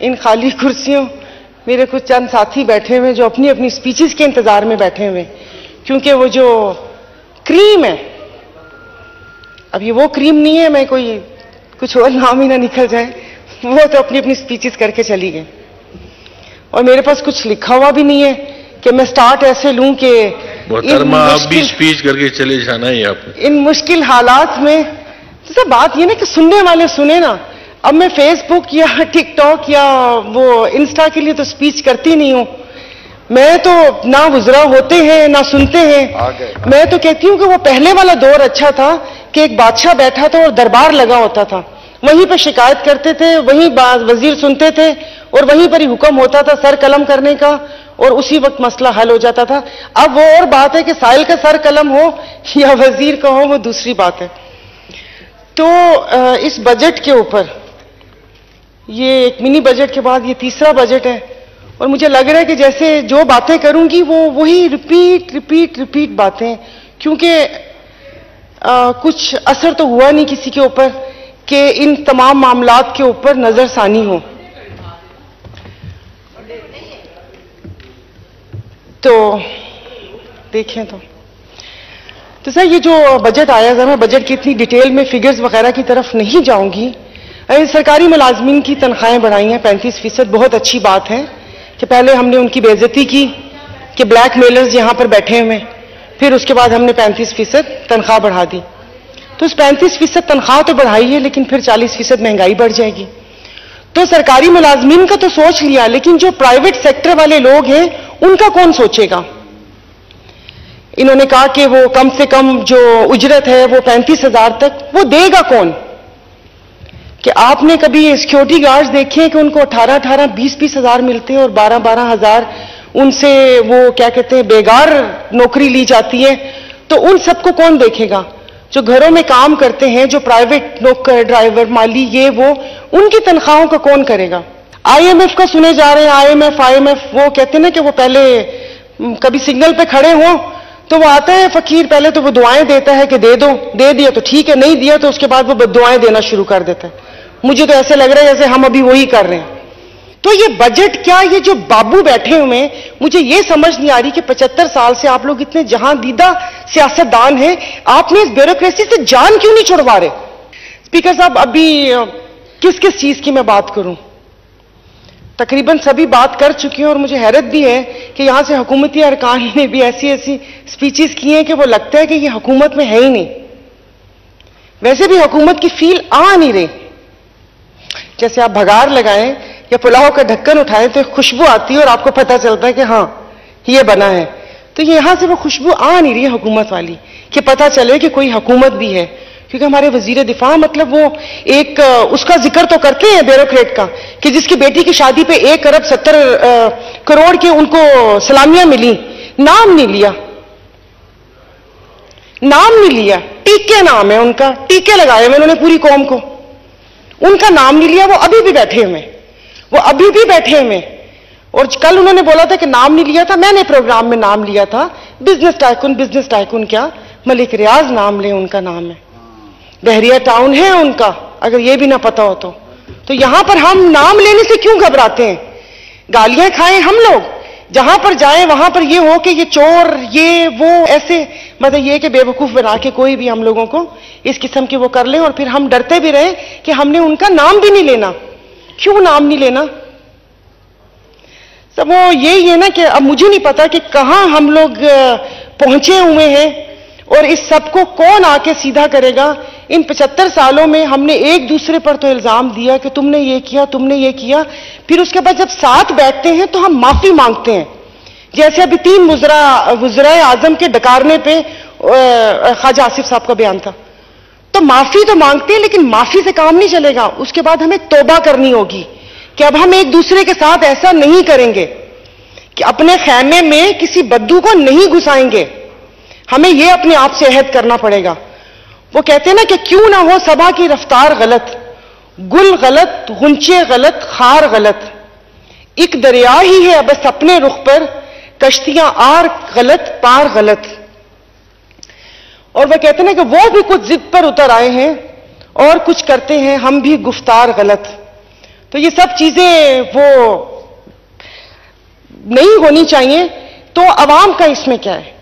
इन खाली कुर्सियों मेरे कुछ चंद साथी बैठे हुए जो अपनी अपनी स्पीचेस के इंतजार में बैठे हुए, क्योंकि वो जो क्रीम है, अब ये वो क्रीम नहीं है, मैं कोई कुछ और नाम ही ना निकल जाए, वो तो अपनी अपनी स्पीचेस करके चली गई और मेरे पास कुछ लिखा हुआ भी नहीं है कि मैं स्टार्ट ऐसे लूं कि मोहतरमा आप भी स्पीच करके चले जाना है आपको इन मुश्किल हालात में। तो सब बात ये ना कि सुनने वाले सुने ना। अब मैं फेसबुक या टिकटॉक या वो इंस्टा के लिए तो स्पीच करती नहीं हूं, मैं तो ना गुजरा होते हैं ना सुनते हैं। मैं तो कहती हूं कि वो पहले वाला दौर अच्छा था कि एक बादशाह बैठा था और दरबार लगा होता था, वहीं पर शिकायत करते थे, वहीं वजीर सुनते थे और वहीं पर ही हुक्म होता था सर कलम करने का और उसी वक्त मसला हल हो जाता था। अब वो और बात है कि साहिल का सर कलम हो या वजीर का हो, वो दूसरी बात है। तो इस बजट के ऊपर, ये एक मिनी बजट के बाद ये तीसरा बजट है और मुझे लग रहा है कि जैसे जो बातें करूंगी वो वही रिपीट बातें, क्योंकि कुछ असर तो हुआ नहीं किसी के ऊपर कि इन तमाम मामलात के ऊपर नजरसानी हो। तो देखें तो सर ये जो बजट आया, मैं बजट की इतनी डिटेल में फिगर्स वगैरह की तरफ नहीं जाऊंगी। सरकारी मुलाजमीन की तनख्वाहें बढ़ाई हैं 35%, बहुत अच्छी बात है कि पहले हमने उनकी बेइज्जती की कि ब्लैक मेलर्स यहां पर बैठे हुए, फिर उसके बाद हमने 35% तनख्वाह बढ़ा दी। तो उस 35% तनख्वाह तो बढ़ाई है, लेकिन फिर 40% महंगाई बढ़ जाएगी। तो सरकारी मुलाजमीन का तो सोच लिया, लेकिन जो प्राइवेट सेक्टर वाले लोग हैं उनका कौन सोचेगा। इन्होंने कहा कि वो कम से कम जो उजरत है वो 35,000 तक, वो देगा कौन। कि आपने कभी सिक्योरिटी गार्ड्स देखे कि उनको 18-18, 20-20 हजार मिलते हैं और 12-12 हजार उनसे वो क्या कहते हैं बेगार नौकरी ली जाती है। तो उन सबको कौन देखेगा जो घरों में काम करते हैं, जो प्राइवेट नौकर, ड्राइवर, माली, ये वो, उनकी तनख्वाहों का कौन करेगा। IMF का सुने जा रहे हैं, IMF वो कहते हैं ना कि वो पहले कभी सिग्नल पे खड़े हों तो वो आता है फकीर, पहले तो वो दुआएं देता है कि दे दो, दे दिया तो ठीक है, नहीं दिया तो उसके बाद वो दुआएं देना शुरू कर देता है। मुझे तो ऐसे लग रहा है जैसे हम अभी वही कर रहे हैं। तो ये बजट क्या, ये जो बाबू बैठे हुए हैं, मुझे ये समझ नहीं आ रही कि 75 साल से आप लोग इतने जहांदीदा सियासतदान हैं, आपने इस ब्यूरोक्रेसी से जान क्यों नहीं छुड़वा रहे। स्पीकर साहब, अभी किस किस चीज की मैं बात करूं, तकरीबन सभी बात कर चुकी हैं और मुझे हैरत भी है कि यहां से हुकूमती अरकान ने भी ऐसी ऐसी स्पीचेस की हैं कि वो लगता है कि ये हुकूमत में है ही नहीं। वैसे भी हुकूमत की फील आ नहीं रही। जैसे आप भगार लगाएं या पुलाव का ढक्कन उठाएं तो खुशबू आती है और आपको पता चलता है कि हाँ ये बना है। तो यहां से वो खुशबू आ नहीं रही है हुकूमत वाली कि पता चले कि कोई हुकूमत भी है। क्योंकि हमारे वजीर दिफा मतलब वो एक उसका जिक्र तो करते हैं ब्यूरोक्रेट का कि जिसकी बेटी की शादी पे 1 अरब 70 करोड़ के उनको सलामियां मिली, नाम नहीं लिया, नाम नहीं लिया। टीके नाम है उनका, टीके लगाए हुए उन्होंने पूरी कौम को, उनका नाम नहीं लिया। वो अभी भी बैठे हुए, वो अभी भी बैठे हुए। और कल उन्होंने बोला था कि नाम नहीं लिया था, मैंने प्रोग्राम में नाम लिया था। बिजनेस टाइकून क्या, मलिक रियाज नाम ले, उनका नाम है, बहरिया टाउन है उनका, अगर ये भी ना पता हो तो यहां पर हम नाम लेने से क्यों घबराते हैं। गालियां खाएं हम लोग, जहां पर जाएं वहां पर ये हो कि ये चोर, ये वो, ऐसे मतलब ये कि बेवकूफ बना के कोई भी हम लोगों को इस किस्म के वो कर ले और फिर हम डरते भी रहे कि हमने उनका नाम भी नहीं लेना। क्यों नाम नहीं लेना। सब वो यही है ना कि अब मुझे नहीं पता कि कहां हम लोग पहुंचे हुए हैं और इस सबको कौन आके सीधा करेगा। इन 75 सालों में हमने एक दूसरे पर तो इल्जाम दिया कि तुमने ये किया, तुमने ये किया, फिर उसके बाद जब साथ बैठते हैं तो हम माफी मांगते हैं। जैसे अभी 3 वज़राए आजम के डकारने पे ख्वाजा आसिफ साहब का बयान था, तो माफी तो मांगते हैं लेकिन माफी से काम नहीं चलेगा। उसके बाद हमें तौबा करनी होगी कि अब हम एक दूसरे के साथ ऐसा नहीं करेंगे कि अपने खैमे में किसी बद्दू को नहीं घुसाएंगे। हमें यह अपने आप से अहद करना पड़ेगा। वो कहते हैं ना कि क्यों ना हो सबा की रफ्तार गलत, गुल गलत, गुंचे गलत, खार गलत, एक दरिया ही है बस अपने रुख पर, कश्तियां आर गलत, पार गलत। और वह कहते हैं कि वो भी कुछ जिद पर उतर आए हैं और कुछ करते हैं हम भी गुफ्तार गलत। तो ये सब चीजें वो नहीं होनी चाहिए। तो अवाम का इसमें क्या है?